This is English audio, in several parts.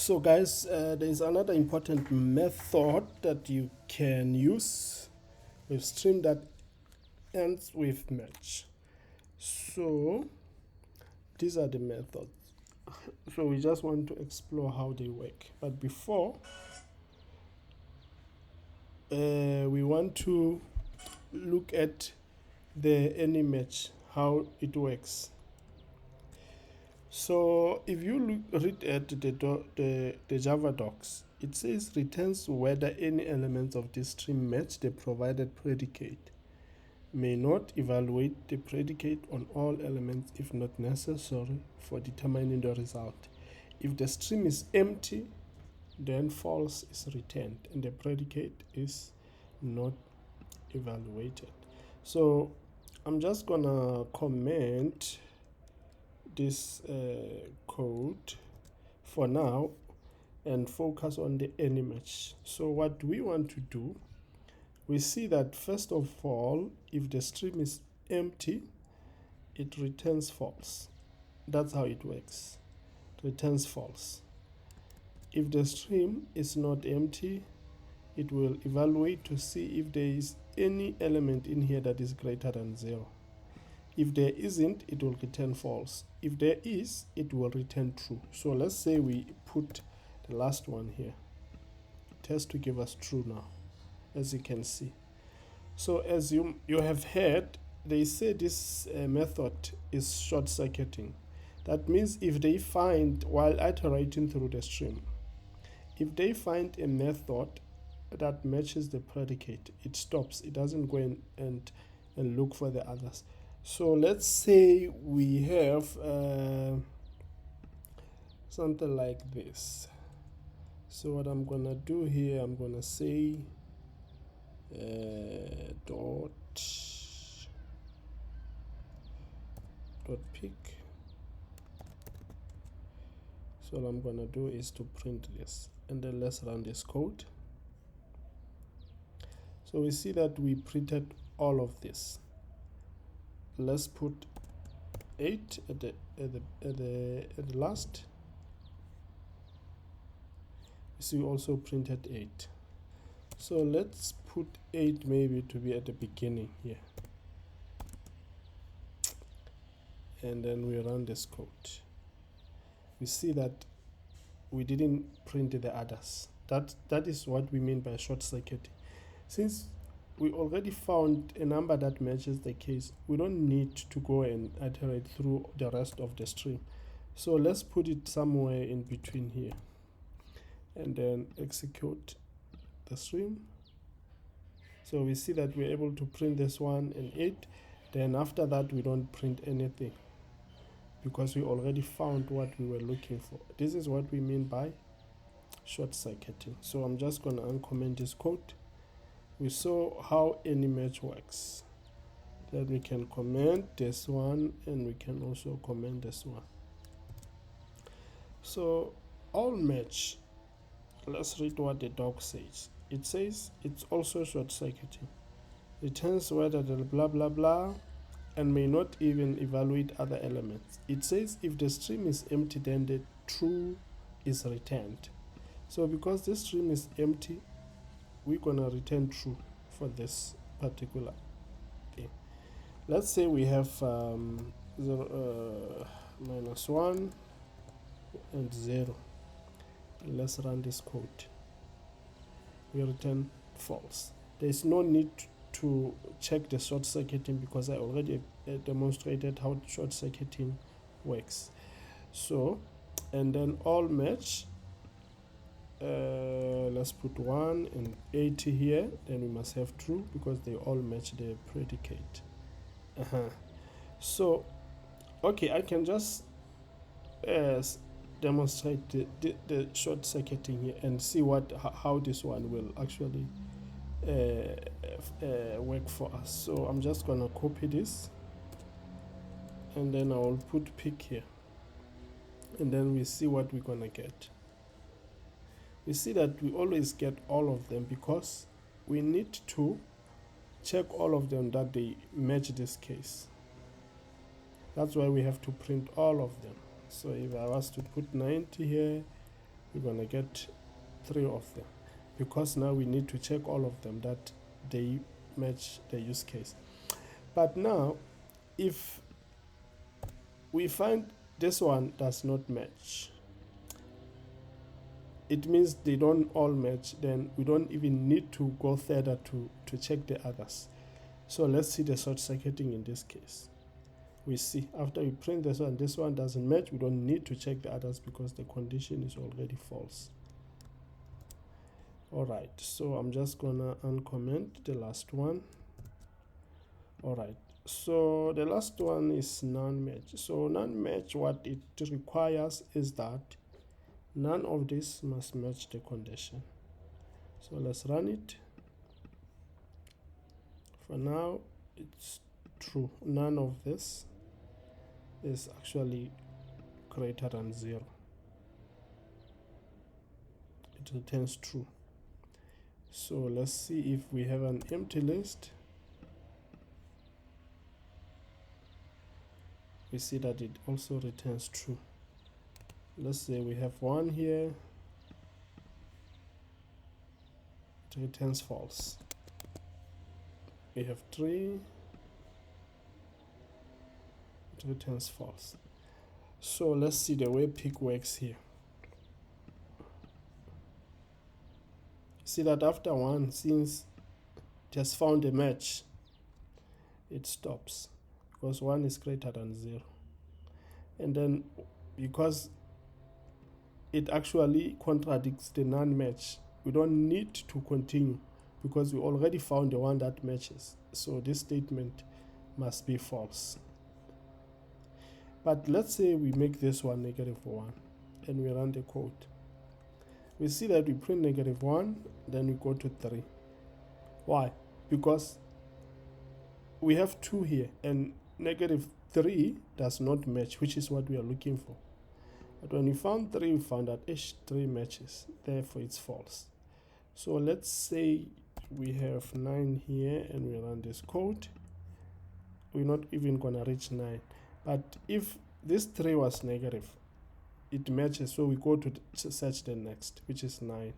So guys, there is another important method that you can use with string that ends with match. So these are the methods. So we just want to explore how they work. But before, we want to look at the anyMatch, how it works. So if you read at the Java docs, it says returns whether any elements of the string match the provided predicate. May not evaluate the predicate on all elements if not necessary for determining the result. If the string is empty, then false is returned and the predicate is not evaluated. So I'm just gonna comment this code for now and focus on the anyMatch. So what we want to do, we see that first of all, if the string is empty, it returns false. That's how it works. It returns false. If the string is not empty, it will evaluate to see if there is any element in here that is greater than 0. If there isn't, it will return false. If there is, it will return true. So let's say we put the last one here. It has to give us true now, as you can see. So as you have heard, they say this method is short-circuiting. That means if they find, while iterating through the string, if they find a method that matches the predicate, it stops. It doesn't go and look for the others. So let's say we have something like this. So what I'm gonna do here, I'm gonna say dot pick. So what I'm gonna do is to print this, and then let's run this code. So we see that we printed all of this. Let's put 8 at the last. So we also printed 8. So let's put 8 maybe to be at the beginning here. And then we run this code. We see that we didn't print the others. That is what we mean by short circuiting. Since we already found a number that matches the case, we don't need to go and iterate through the rest of the string. So let's put it somewhere in between here and then execute the string. So we see that we're able to print this 1 and 8. Then after that, we don't print anything because we already found what we were looking for. This is what we mean by short circuiting. So I'm just going to uncomment this code. We saw how anyMatch works. Then we can comment this one and we can also comment this one. So allMatch, let's read what the doc says. It says it's also short circuiting. Returns whether the blah blah blah and may not even evaluate other elements. It says if the string is empty, then the true is returned. So because this string is empty, we're gonna return true for this particular thing. Let's say we have -1 and 0. Let's run this code. We return false. There is no need to check the short circuiting because I already demonstrated how short circuiting works. So, and then allMatch. Let's put 1 and 80 here. Then we must have true because they all match the predicate. So, okay, I can just demonstrate the short circuiting here and see how this one will actually work for us. So I'm just gonna copy this and then I'll put pick here, and then we see what we're gonna get. We see that we always get all of them because we need to check all of them that they match this case. That's why we have to print all of them. So if I was to put 90 here, we're gonna get 3 of them, because now we need to check all of them that they match the use case. But now if we find this one does not match, it means they don't all match, then we don't even need to go further to check the others. So let's see the short circuiting in this case. We see after we print this one doesn't match, we don't need to check the others because the condition is already false. Alright, so I'm just gonna uncomment the last one. Alright, so the last one is noneMatch. So noneMatch, what it requires is that none of this must match the condition. So let's run it. For now it's true, none of this is actually greater than 0. It returns true. So let's see if we have an empty list. We see that it also returns true. Let's say we have 1 here, it returns false. We have 3, it returns false. So let's see the way pick works here. See that after 1, since it has found a match, it stops because 1 is greater than 0. And then because it actually contradicts the noneMatch, we don't need to continue because we already found the one that matches. So this statement must be false. But let's say we make this one -1 and we run the code. We see that we print -1, then we go to 3. Why? Because we have 2 here and -3 does not match, which is what we are looking for. But when we found 3, we found that 3 matches, therefore it's false. So let's say we have 9 here and we run this code. We're not even gonna reach 9. But if this 3 was negative, it matches, so we go to search the next, which is 9.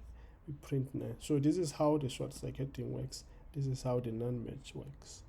We print 9. So this is how the short circuiting works. This is how the noneMatch works.